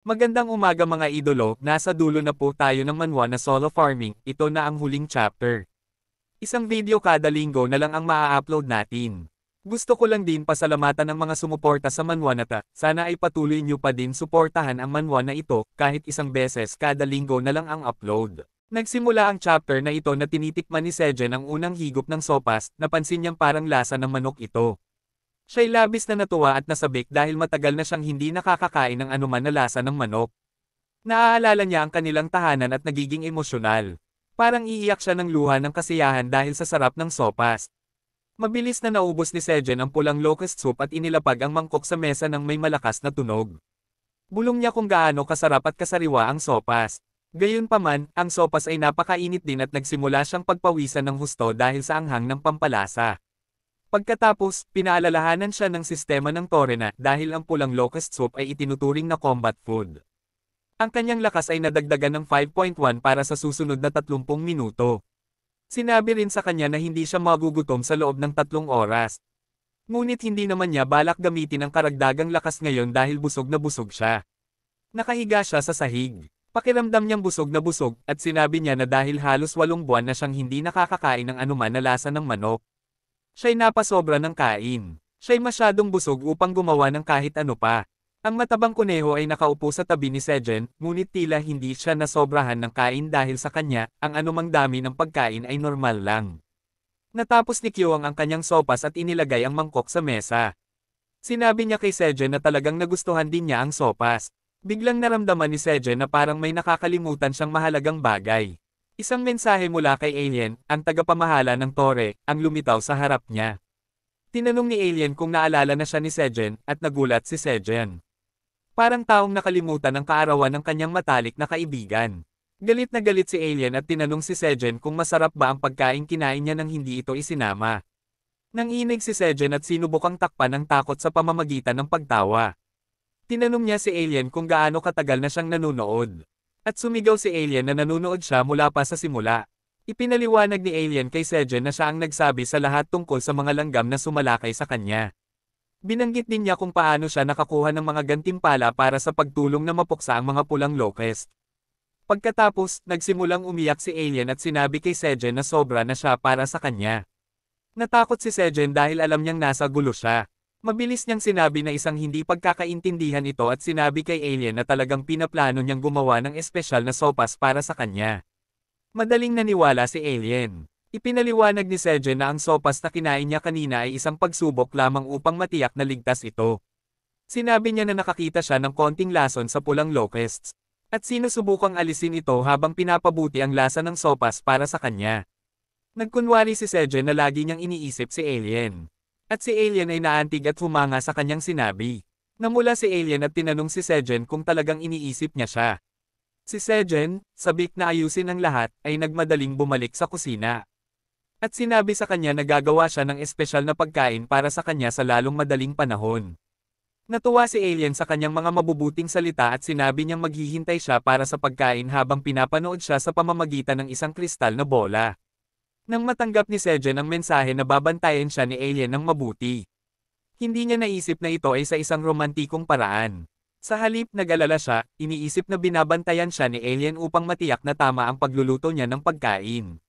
Magandang umaga mga idolo, nasa dulo na po tayo ng manhwa na Solo Farming, ito na ang huling chapter. Isang video kada linggo na lang ang maa-upload natin. Gusto ko lang din pasalamatan ng mga sumuporta sa manhwa na ta, sana ay patuloy nyo pa din suportahan ang manhwa na ito kahit isang beses kada linggo na lang ang upload. Nagsimula ang chapter na ito na tinitikman ni Sejen ang unang higop ng sopas, napansin niyang parang lasa ng manok ito. Siya'y labis na natuwa at nasabik dahil matagal na siyang hindi nakakakain ng anuman na lasa ng manok. Naaalala niya ang kanilang tahanan at nagiging emosyonal. Parang iiyak siya ng luha ng kasiyahan dahil sa sarap ng sopas. Mabilis na naubos ni Sejen ang pulang locust soup at inilapag ang mangkok sa mesa ng may malakas na tunog. Bulong niya kung gaano kasarap at kasariwa ang sopas. Gayunpaman, ang sopas ay napakainit din at nagsimula siyang pagpawisan ng husto dahil sa anghang ng pampalasa. Pagkatapos, pinaalalahanan siya ng sistema ng Torrena dahil ang pulang locust soup ay itinuturing na combat food. Ang kanyang lakas ay nadagdagan ng 5.1 para sa susunod na 30 minuto. Sinabi rin sa kanya na hindi siya magugutom sa loob ng 3 oras. Ngunit hindi naman niya balak gamitin ang karagdagang lakas ngayon dahil busog na busog siya. Nakahiga siya sa sahig. Pakiramdam niyang busog na busog at sinabi niya na dahil halos 8 buwan na siyang hindi nakakakain ng anuman na lasa ng manok. Siya'y napasobra ng kain. Siya'y masyadong busog upang gumawa ng kahit ano pa. Ang matabang kuneho ay nakaupo sa tabi ni Sejen, ngunit tila hindi siya nasobrahan ng kain dahil sa kanya, ang anumang dami ng pagkain ay normal lang. Natapos ni Kyoang ang kanyang sopas at inilagay ang mangkok sa mesa. Sinabi niya kay Sejen na talagang nagustuhan din niya ang sopas. Biglang naramdaman ni Sejen na parang may nakakalimutan siyang mahalagang bagay. Isang mensahe mula kay Alien, ang tagapamahala ng tore, ang lumitaw sa harap niya. Tinanong ni Alien kung naalala na siya ni Sejen, at nagulat si Sejen. Parang taong nakalimutan ang kaarawan ng kanyang matalik na kaibigan. Galit na galit si Alien at tinanong si Sejen kung masarap ba ang pagkain kinain niya nang hindi ito isinama. Nanginig si Sejen at sinubukang takpan ang takot sa pamamagitan ng pagtawa. Tinanong niya si Alien kung gaano katagal na siyang nanunood. At sumigaw si Alien na nanunood siya mula pa sa simula. Ipinaliwanag ni Alien kay Sejen na siya ang nagsabi sa lahat tungkol sa mga langgam na sumalakay sa kanya. Binanggit din niya kung paano siya nakakuha ng mga gantimpala para sa pagtulong na mapuksa ang mga pulang locust. Pagkatapos, nagsimulang umiyak si Alien at sinabi kay Sejen na sobra na siya para sa kanya. Natakot si Sejen dahil alam niyang nasa gulo siya. Mabilis niyang sinabi na isang hindi pagkakaintindihan ito at sinabi kay Alien na talagang pinaplano niyang gumawa ng espesyal na sopas para sa kanya. Madaling naniwala si Alien. Ipinaliwanag ni Sejen na ang sopas na kinain niya kanina ay isang pagsubok lamang upang matiyak na ligtas ito. Sinabi niya na nakakita siya ng konting lason sa pulang locusts. At sinusubukang alisin ito habang pinapabuti ang lasa ng sopas para sa kanya. Nagkunwari si Sejen na lagi niyang iniisip si Alien. At si Alien ay naantig at humanga sa kanyang sinabi. Namula si Alien at tinanong si Sejen kung talagang iniisip niya siya. Si Sejen, sabik na ayusin ang lahat, ay nagmadaling bumalik sa kusina. At sinabi sa kanya na gagawa siya ng espesyal na pagkain para sa kanya sa lalong madaling panahon. Natuwa si Alien sa kanyang mga mabubuting salita at sinabi niyang maghihintay siya para sa pagkain habang pinapanood siya sa pamamagitan ng isang kristal na bola. Nang matanggap ni Sejen ang mensahe na babantayan siya ni Alien ng mabuti. Hindi niya naisip na ito ay sa isang romantikong paraan. Sa halip nag-alala siya, iniisip na binabantayan siya ni Alien upang matiyak na tama ang pagluluto niya ng pagkain.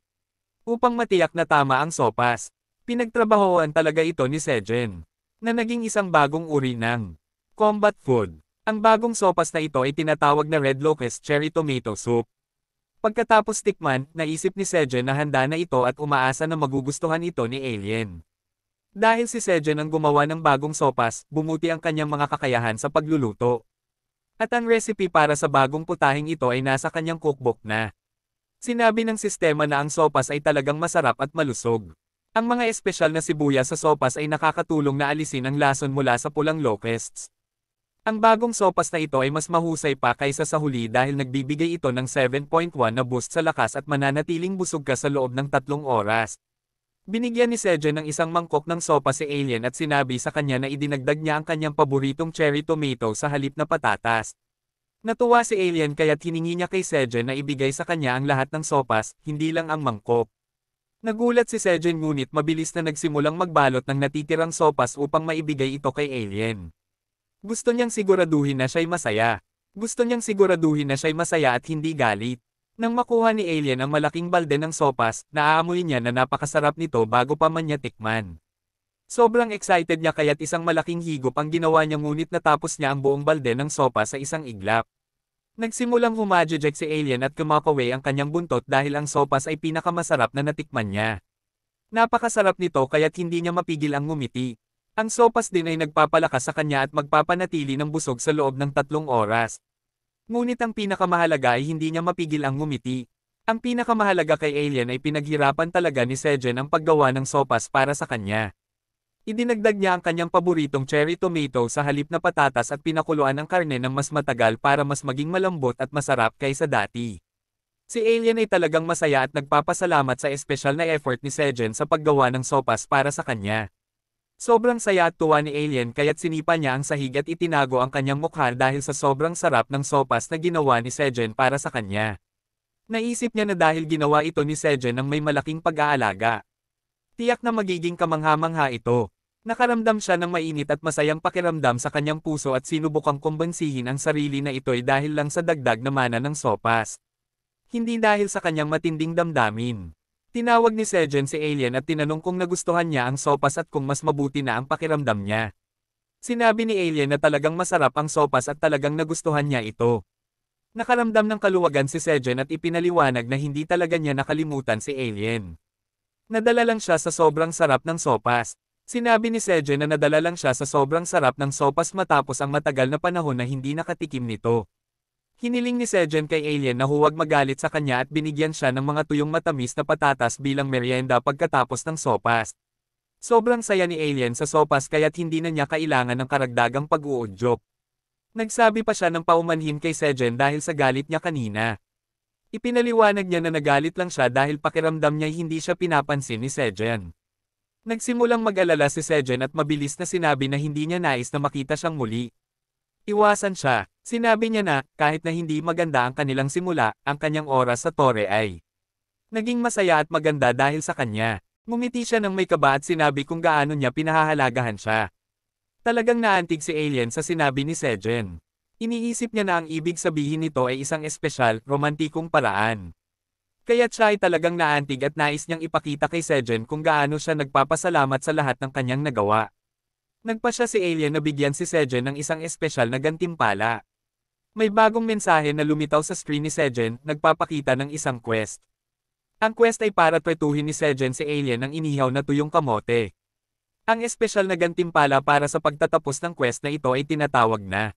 Upang matiyak na tama ang sopas, pinagtrabahoan talaga ito ni Sejen, na naging isang bagong uri ng combat food. Ang bagong sopas na ito ay tinatawag na Red Locust Cherry Tomato Soup. Pagkatapos tikman, naisip ni Sejen na handa na ito at umaasa na magugustuhan ito ni Alien. Dahil si Sejen ang gumawa ng bagong sopas, bumuti ang kanyang mga kakayahan sa pagluluto. At ang recipe para sa bagong putahing ito ay nasa kanyang cookbook na. Sinabi ng sistema na ang sopas ay talagang masarap at malusog. Ang mga espesyal na sibuyas sa sopas ay nakakatulong na alisin ang lason mula sa pulang locusts. Ang bagong sopas na ito ay mas mahusay pa kaysa sa huli dahil nagbibigay ito ng 7.1 na boost sa lakas at mananatiling busog ka sa loob ng 3 oras. Binigyan ni Sejen ng isang mangkok ng sopa si Alien at sinabi sa kanya na idinagdag niya ang kanyang paboritong cherry tomato sa halip na patatas. Natuwa si Alien kaya't hiningi niya kay Sejen na ibigay sa kanya ang lahat ng sopas, hindi lang ang mangkok. Nagulat si Sejen ngunit mabilis na nagsimulang magbalot ng natitirang sopas upang maibigay ito kay Alien. Gusto niyang siguraduhin na siya'y masaya. Gusto niyang siguraduhin na siya'y masaya at hindi galit. Nang makuha ni Alien ang malaking balde ng sopas, naaamoy niya na napakasarap nito bago pa man niya tikman. Sobrang excited niya kaya't isang malaking higop ang ginawa niya ngunit natapos niya ang buong balde ng sopa sa isang iglap. Nagsimulang humajejek si Alien at kumapaway ang kanyang buntot dahil ang sopas ay pinakamasarap na natikman niya. Napakasarap nito kaya't hindi niya mapigil ang ngumiti. Ang sopas din ay nagpapalakas sa kanya at magpapanatili ng busog sa loob ng 3 oras. Ngunit ang pinakamahalaga ay hindi niya mapigil ang ngumiti. Ang pinakamahalaga kay Alien ay pinaghirapan talaga ni Sejen ang paggawa ng sopas para sa kanya. Idinagdag niya ang kanyang paboritong cherry tomato sa halip na patatas at pinakuluan ang karne ng mas matagal para mas maging malambot at masarap kaysa dati. Si Alien ay talagang masaya at nagpapasalamat sa espesyal na effort ni Sejen sa paggawa ng sopas para sa kanya. Sobrang saya at tuwa ni Alien kaya't sinipa niya ang sahig at itinago ang kanyang mukha dahil sa sobrang sarap ng sopas na ginawa ni Sejen para sa kanya. Naisip niya na dahil ginawa ito ni Sejen ng may malaking pag-aalaga. Tiyak na magiging kamangha-mangha ito. Nakaramdam siya ng mainit at masayang pakiramdam sa kanyang puso at sinubukang kumbansihin ang sarili na ito'y dahil lang sa dagdag na mana ng sopas. Hindi dahil sa kanyang matinding damdamin. Tinawag ni Sejen si Alien at tinanong kung nagustuhan niya ang sopas at kung mas mabuti na ang pakiramdam niya. Sinabi ni Alien na talagang masarap ang sopas at talagang nagustuhan niya ito. Nakaramdam ng kaluwagan si Sejen at ipinaliwanag na hindi talaga niya nakalimutan si Alien. Nadala lang siya sa sobrang sarap ng sopas. Sinabi ni Sejen na nadala lang siya sa sobrang sarap ng sopas matapos ang matagal na panahon na hindi nakatikim nito. Hiniling ni Sejen kay Alien na huwag magalit sa kanya at binigyan siya ng mga tuyong matamis na patatas bilang merienda pagkatapos ng sopas. Sobrang saya ni Alien sa sopas kaya't hindi na niya kailangan ng karagdagang pag-uudyok. Nagsabi pa siya ng paumanhin kay Sejen dahil sa galit niya kanina. Ipinaliwanag niya na nagalit lang siya dahil pakiramdam niya hindi siya pinapansin ni Sejen. Nagsimulang mag-alala si Sejen at mabilis na sinabi na hindi niya nais na makita siyang muli. Iwasan siya. Sinabi niya na, kahit na hindi maganda ang kanilang simula, ang kanyang oras sa tore ay naging masaya at maganda dahil sa kanya. Ngumiti siya ng may kaba at sinabi kung gaano niya pinahahalagahan siya. Talagang naantig si Alien sa sinabi ni Sejen. Iniisip niya na ang ibig sabihin nito ay isang espesyal, romantikong paraan. Kaya't siya ay talagang naantig at nais niyang ipakita kay Sejen kung gaano siya nagpapasalamat sa lahat ng kanyang nagawa. Nagpa siya si Alien na bigyan si Sejen ng isang espesyal na gantimpala. May bagong mensahe na lumitaw sa screen ni Sejen, nagpapakita ng isang quest. Ang quest ay para tretuhin ni Sejen si Alien ng inihaw na tuyong kamote. Ang espesyal na gantimpala para sa pagtatapos ng quest na ito ay tinatawag na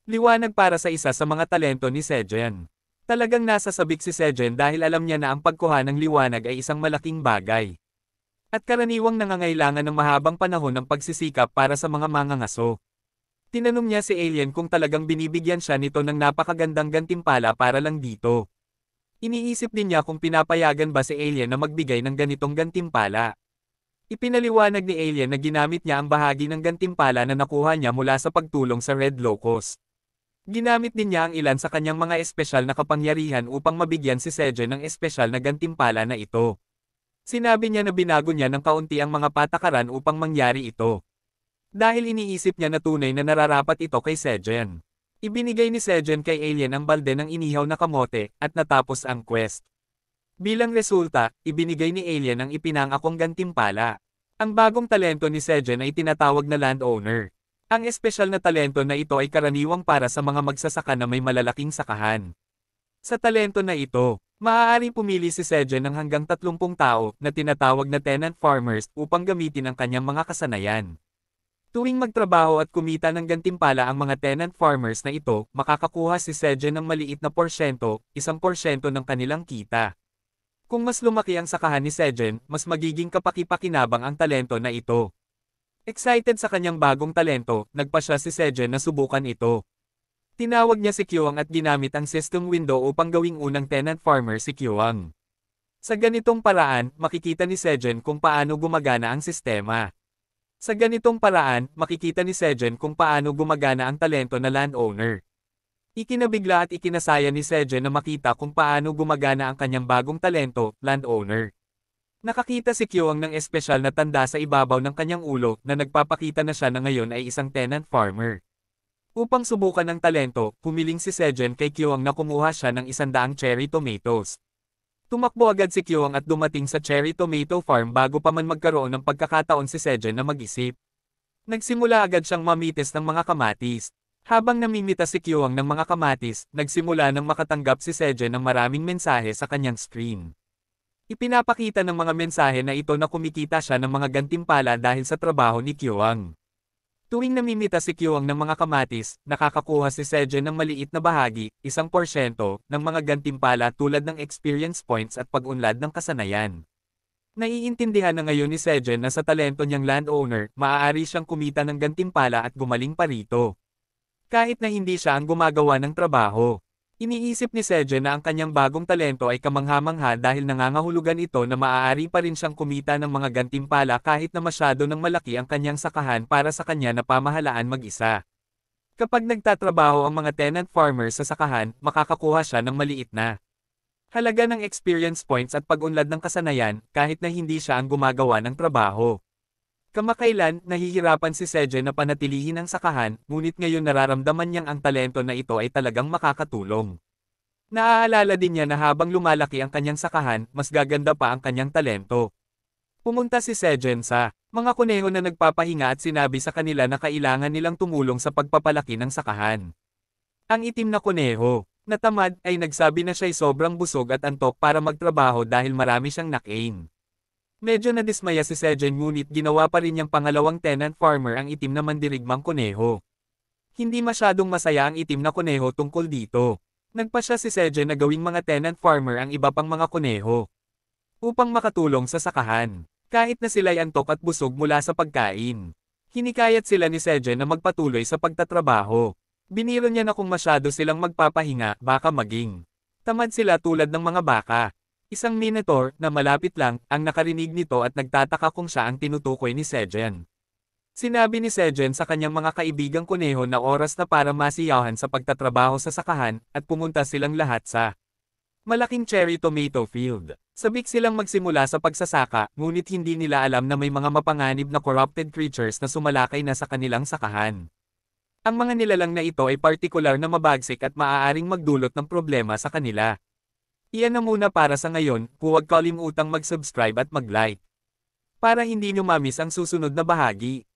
liwanag para sa isa sa mga talento ni Sejen. Talagang nasasabik si Sejen dahil alam niya na ang pagkuha ng liwanag ay isang malaking bagay. At karaniwang nangangailangan ng mahabang panahon ng pagsisikap para sa mga mangangaso. Tinanong niya si Alien kung talagang binibigyan siya nito ng napakagandang gantimpala para lang dito. Iniisip din niya kung pinapayagan ba si Alien na magbigay ng ganitong gantimpala. Ipinaliwanag ni Alien na ginamit niya ang bahagi ng gantimpala na nakuha niya mula sa pagtulong sa Red Locust. Ginamit din niya ang ilan sa kanyang mga espesyal na kapangyarihan upang mabigyan si Sejen ng espesyal na gantimpala na ito. Sinabi niya na binago niya ng kaunti ang mga patakaran upang mangyari ito. Dahil iniisip niya na tunay na nararapat ito kay Sejen. Ibinigay ni Sejen kay Alien ang balde ng inihaw na kamote, at natapos ang quest. Bilang resulta, ibinigay ni Alien ang ipinangakong gantimpala. Ang bagong talento ni Sejen ay tinatawag na landowner. Ang espesyal na talento na ito ay karaniwang para sa mga magsasaka na may malalaking sakahan. Sa talento na ito, maaaring pumili si Sejen ng hanggang 30 tao na tinatawag na tenant farmers upang gamitin ang kanyang mga kasanayan. Tuwing magtrabaho at kumita ng gantimpala ang mga tenant farmers na ito, makakakuha si Sejen ng maliit na porsyento, 1% ng kanilang kita. Kung mas lumaki ang sakahan ni Sejen, mas magiging kapaki-pakinabang ang talento na ito. Excited sa kanyang bagong talento, nagpa siya si Sejen na subukan ito. Tinawag niya si Kyuang at ginamit ang system window upang gawing unang tenant farmer si Kyuang. Sa ganitong paraan, makikita ni Sejen kung paano gumagana ang sistema. Sa ganitong paraan, makikita ni Sejen kung paano gumagana ang talento na landowner. Ikinabigla at ikinasaya ni Sejen na makita kung paano gumagana ang kanyang bagong talento, landowner. Nakakita si Kyuang ng espesyal na tanda sa ibabaw ng kanyang ulo na nagpapakita na siya na ngayon ay isang tenant farmer. Upang subukan ng talento, humiling si Sejen kay Kyoang na kumuha siya ng 100 cherry tomatoes. Tumakbo agad si Kyoang at dumating sa cherry tomato farm bago pa man magkaroon ng pagkakataon si Sejen na mag-isip. Nagsimula agad siyang mamitis ng mga kamatis. Habang namimita si Kyoang ng mga kamatis, nagsimula nang makatanggap si Sejen ng maraming mensahe sa kanyang screen. Ipinapakita ng mga mensahe na ito na kumikita siya ng mga gantimpala dahil sa trabaho ni Kyoang. Tuwing namimita si Kyoang ng mga kamatis, nakakakuha si Sejen ng maliit na bahagi, 1% ng mga gantimpala tulad ng experience points at pag-unlad ng kasanayan. Naiintindihan na ngayon ni Sejen na sa talento niyang landowner, maaari siyang kumita ng gantimpala at gumaling pa rito. Kahit na hindi siya ang gumagawa ng trabaho. Iniisip ni Sejen na ang kanyang bagong talento ay kamangha-mangha dahil nangangahulugan ito na maaari pa rin siyang kumita ng mga gantimpala kahit na masyado ng malaki ang kanyang sakahan para sa kanya na pamahalaan mag-isa. Kapag nagtatrabaho ang mga tenant farmers sa sakahan, makakakuha siya ng maliit na halaga ng experience points at pag-unlad ng kasanayan, kahit na hindi siya ang gumagawa ng trabaho. Kamakailan, nahihirapan si Sejen na panatilihin ang sakahan, ngunit ngayon nararamdaman niyang ang talento na ito ay talagang makakatulong. Naaalala din niya na habang lumalaki ang kanyang sakahan, mas gaganda pa ang kanyang talento. Pumunta si Sejen sa mga kuneho na nagpapahinga at sinabi sa kanila na kailangan nilang tumulong sa pagpapalaki ng sakahan. Ang itim na kuneho, na tamad, ay nagsabi na siya'y sobrang busog at antok para magtrabaho dahil marami siyang nakain. Medyo nadismaya si Sejen ngunit ginawa pa rin niyang pangalawang tenant farmer ang itim na mandirigmang kuneho. Hindi masyadong masaya ang itim na kuneho tungkol dito. Nagpasya si Sejen na gawing mga tenant farmer ang iba pang mga kuneho upang makatulong sa sakahan, kahit na sila'y antok at busog mula sa pagkain. Hinikayat sila ni Sejen na magpatuloy sa pagtatrabaho. Biniro niya na kung masyado silang magpapahinga, baka maging tamad sila tulad ng mga baka. Isang minotaur, na malapit lang, ang nakarinig nito at nagtataka kung siya ang tinutukoy ni Sejen. Sinabi ni Sejen sa kanyang mga kaibigang kuneho na oras na para masiyahan sa pagtatrabaho sa sakahan, at pumunta silang lahat sa malaking cherry tomato field. Sabik silang magsimula sa pagsasaka, ngunit hindi nila alam na may mga mapanganib na corrupted creatures na sumalakay na sa kanilang sakahan. Ang mga nilalang na ito ay partikular na mabagsik at maaaring magdulot ng problema sa kanila. Iyan na muna para sa ngayon, huwag kalimutang mag-subscribe at mag-like para hindi nyo mamiss ang susunod na bahagi.